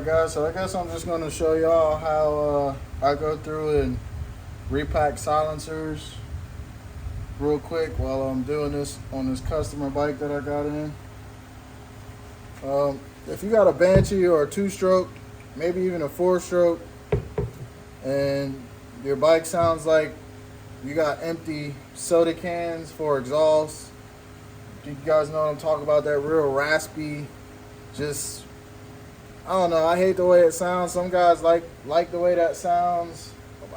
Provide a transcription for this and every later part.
Alright guys, so I guess I'm just going to show y'all how I go through and repack silencers real quick while I'm doing this on this customer bike that I got in. If you got a Banshee or a 2-stroke, maybe even a 4-stroke, and your bike sounds like you got empty soda cans for exhaust, you guys know what I'm talking about, that real raspy, just, I don't know, I hate the way it sounds. Some guys like the way that sounds.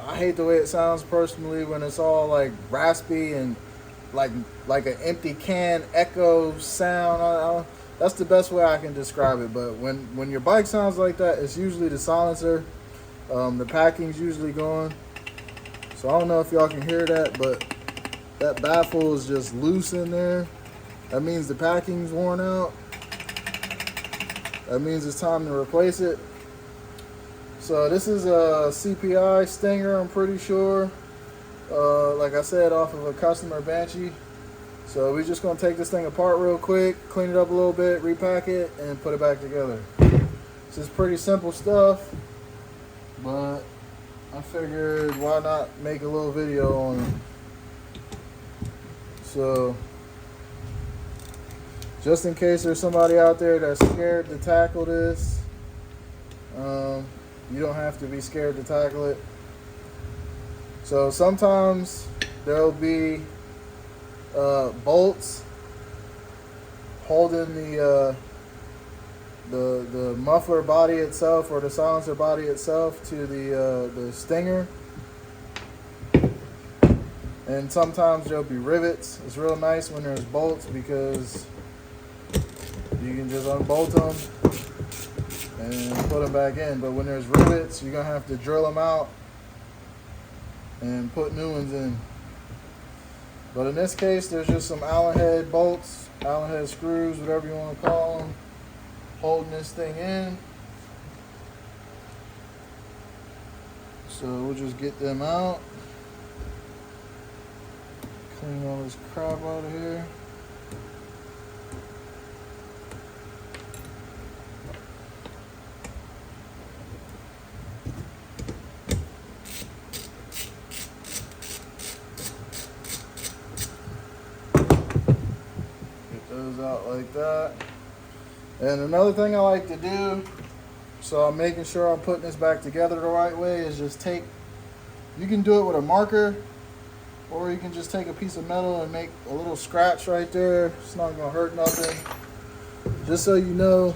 I hate the way it sounds personally when it's all like raspy and like an empty can echo sound. That's the best way I can describe it. But when your bike sounds like that, it's usually the silencer. The packing's usually gone. So I don't know if y'all can hear that, but that baffle is just loose in there. That means the packing's worn out. That means it's time to replace it. So this is a CPI Stinger, I'm pretty sure. Like I said, off of a customer Banshee. So we're just gonna take this thing apart real quick, clean it up a little bit, repack it, and put it back together. This is pretty simple stuff, but I figured why not make a little video on it. So just in case there's somebody out there that's scared to tackle this, you don't have to be scared to tackle it. So sometimes there'll be bolts holding the muffler body itself or the silencer body itself to the Stinger. And sometimes there'll be rivets. It's real nice when there's bolts because you can just unbolt them and put them back in. But when there's rivets, you're gonna have to drill them out and put new ones in. But in this case, there's just some Allen head bolts, Allen head screws, whatever you want to call them, holding this thing in. So we'll just get them out. Clean all this crap out of here. Out like that. And another thing I like to do, so I'm making sure I'm putting this back together the right way, is just take, you can do it with a marker, or you can just take a piece of metal and make a little scratch right there. It's not gonna hurt nothing. Just so you know,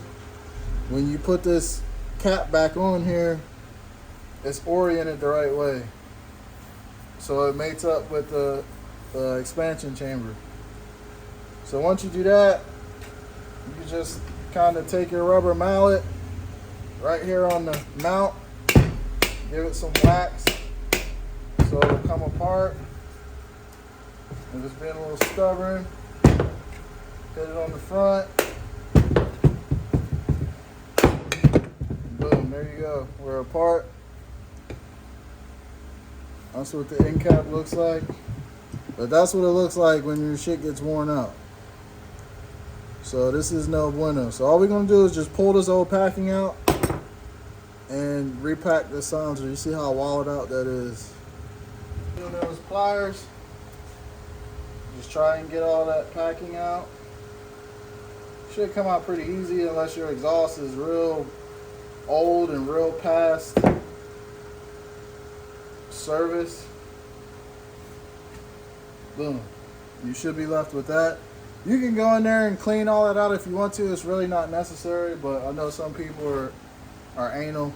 when you put this cap back on here, it's oriented the right way, so it mates up with the expansion chamber. So once you do that, you can just kind of take your rubber mallet right here on the mount, give it some wax so it'll come apart. And just being a little stubborn, hit it on the front. Boom, there you go. We're apart. That's what the end cap looks like. But that's what it looks like when your shit gets worn out. So this is no bueno. So all we're gonna do is just pull this old packing out and repack the silencer. You see how walled out that is. Using those pliers, just try and get all that packing out. Should come out pretty easy unless your exhaust is real old and real past service. Boom. You should be left with that. You can go in there and clean all that out if you want to. It's really not necessary, but I know some people are anal.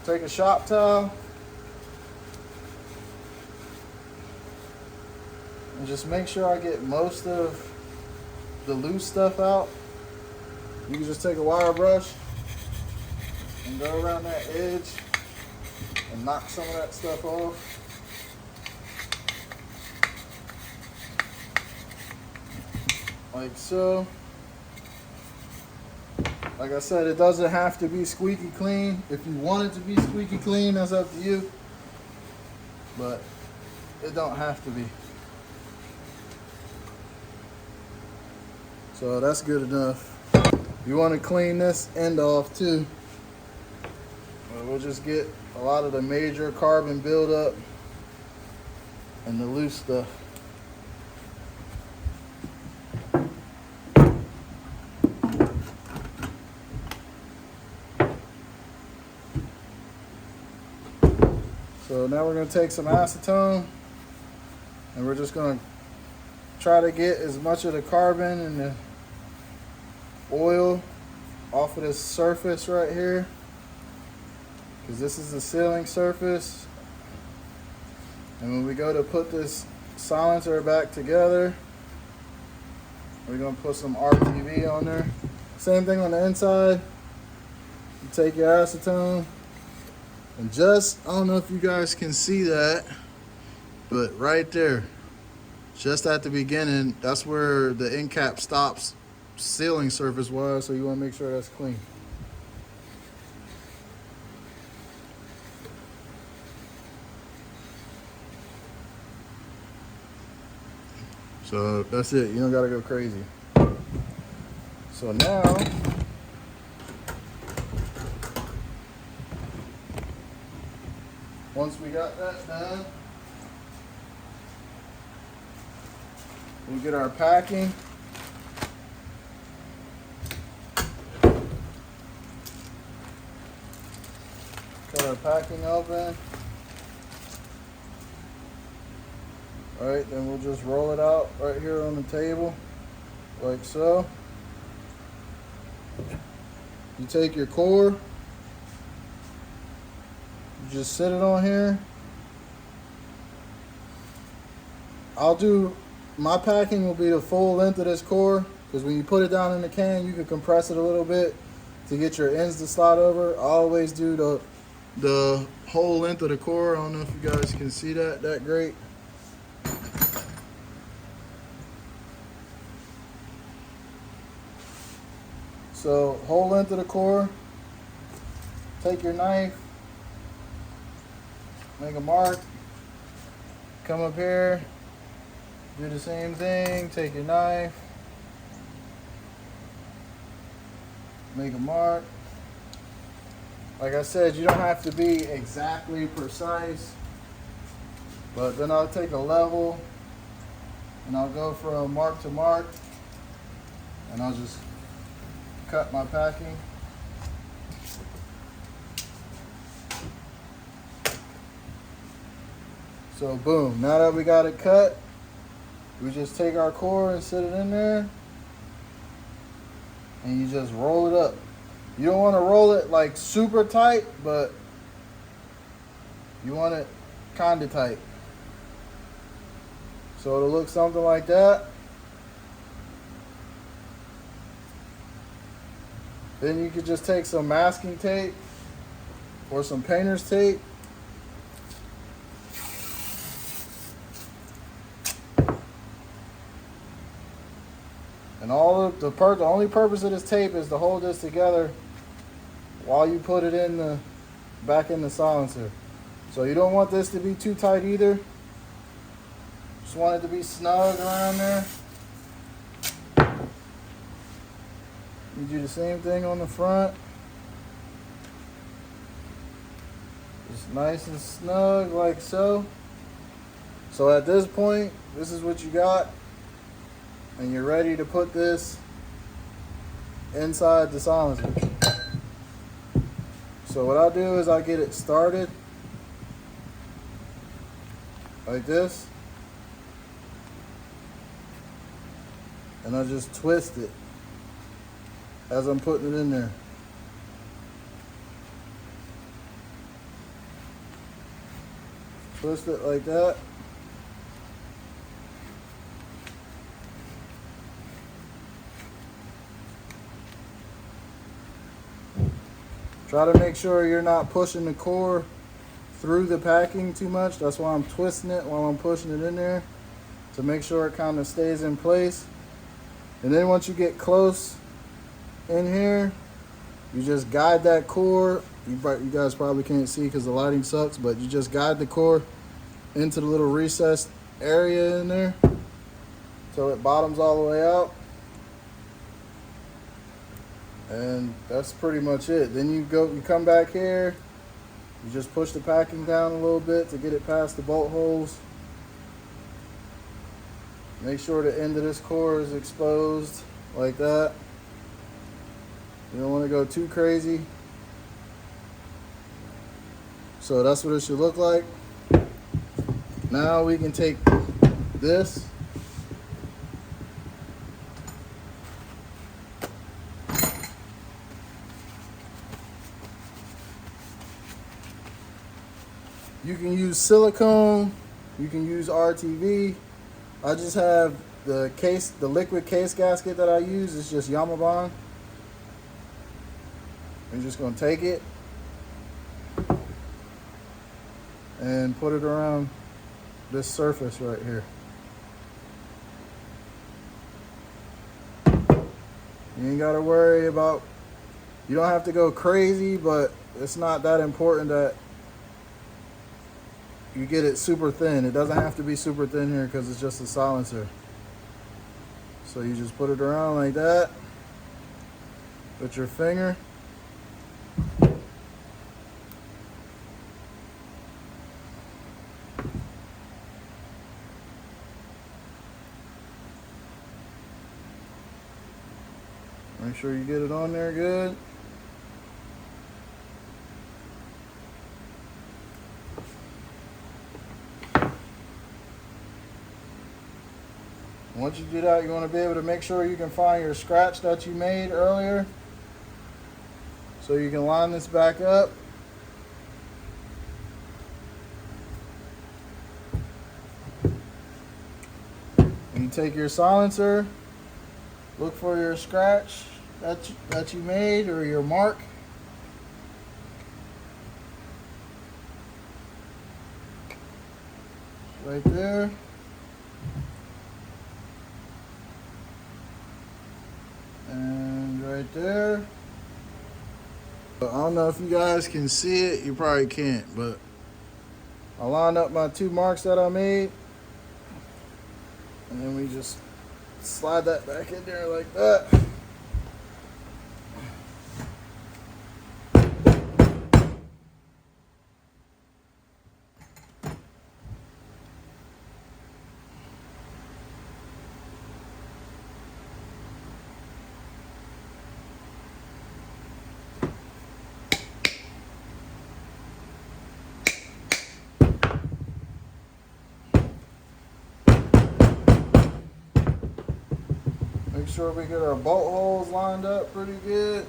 Take a shop towel and just make sure I get most of the loose stuff out. You can just take a wire brush and go around that edge and knock some of that stuff off. Like so. Like I said, it doesn't have to be squeaky clean. If you want it to be squeaky clean, that's up to you. But it don't have to be. So that's good enough. You want to clean this end off too. We'll just get a lot of the major carbon buildup and the loose stuff. So now we're going to take some acetone and we're just going to try to get as much of the carbon and the oil off of this surface right here, because this is the sealing surface. And when we go to put this silencer back together, we're going to put some RTV on there. Same thing on the inside. You take your acetone and just, I don't know if you guys can see that, but right there, just at the beginning, that's where the end cap stops sealing surface wise, so you want to make sure that's clean. So that's it, you don't gotta go crazy. So now, once we got that done, we'll get our packing. Cut our packing open. All right, then we'll just roll it out right here on the table, like so. You take your core, you just sit it on here. My packing will be the full length of this core, because when you put it down in the can, you can compress it a little bit to get your ends to slide over. I always do the whole length of the core. I don't know if you guys can see that great. So whole length of the core, take your knife, make a mark, come up here, do the same thing, take your knife, make a mark. Like I said, you don't have to be exactly precise, but then I'll take a level and I'll go from mark to mark and I'll just cut my packing. So boom, now that we got it cut, we just take our core and sit it in there and you just roll it up. You don't want to roll it like super tight, but you want it kind of tight. So it'll look something like that. Then you could just take some masking tape or some painter's tape. And the only purpose of this tape is to hold this together while you put it back in the silencer. So you don't want this to be too tight either. Just want it to be snug around there. You do the same thing on the front. Just nice and snug like so. So at this point, this is what you got. And you're ready to put this inside the silencer. So what I do is I get it started like this. And I just twist it as I'm putting it in there. Twist it like that. Try to make sure you're not pushing the core through the packing too much. That's why I'm twisting it while I'm pushing it in there, to make sure it kind of stays in place. And then once you get close in here, you just guide that core. You guys probably can't see because the lighting sucks, but you just guide the core into the little recessed area in there so it bottoms all the way out. And that's pretty much it. Then you come back here, you just push the packing down a little bit to get it past the bolt holes. Make sure the end of this core is exposed like that. You don't want to go too crazy. So that's what it should look like. Now we can take this. You can use silicone, you can use RTV. I just have the liquid case gasket that I use is just Yamabond. I'm just gonna take it and put it around this surface right here. You ain't gotta worry about, you don't have to go crazy, but it's not that important that you get it super thin. It doesn't have to be super thin here because it's just a silencer. So you just put it around like that with your finger. Make sure you get it on there good. Once you do that, you want to be able to make sure you can find your scratch that you made earlier. So you can line this back up. And you take your silencer, look for your scratch that you made or your mark. Right there. And right there. I don't know if you guys can see it, you probably can't, but I lined up my 2 marks that I made, and then we just slide that back in there like that. Make sure we get our bolt holes lined up pretty good.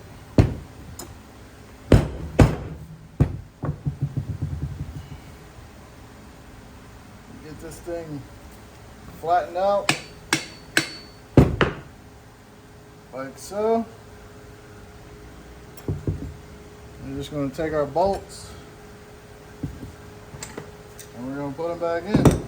Get this thing flattened out like so. We're just going to take our bolts and we're going to put them back in.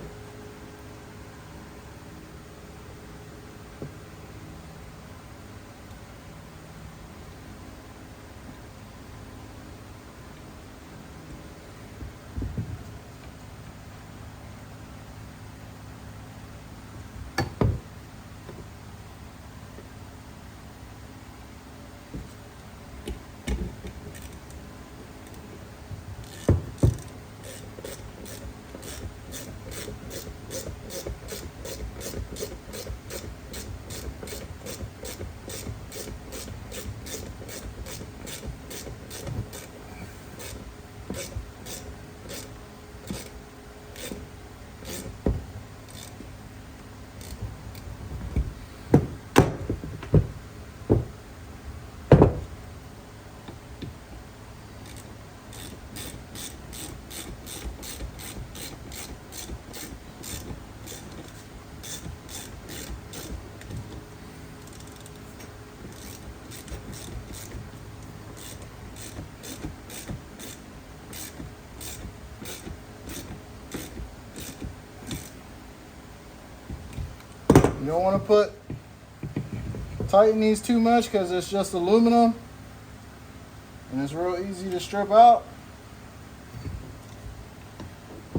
You don't want to tighten these too much because it's just aluminum and it's real easy to strip out.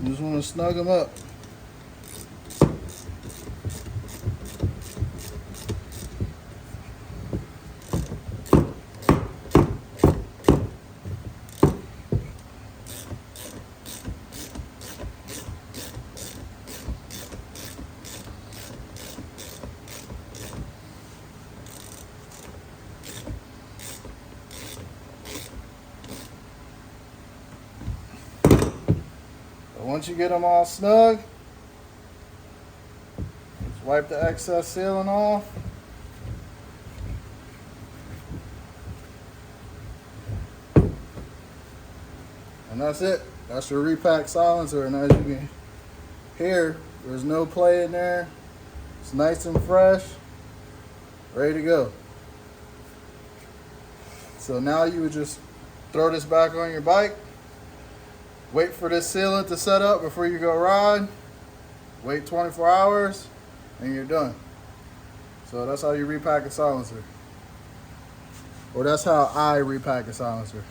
You just want to snug them up. So once you get them all snug, just wipe the excess sealing off. And that's it. That's your repack silencer. And as you can hear, there's no play in there. It's nice and fresh, ready to go. So now you would just throw this back on your bike, wait for this sealant to set up before you go ride, wait 24 hours, and you're done. So that's how you repack a silencer. Or that's how I repack a silencer.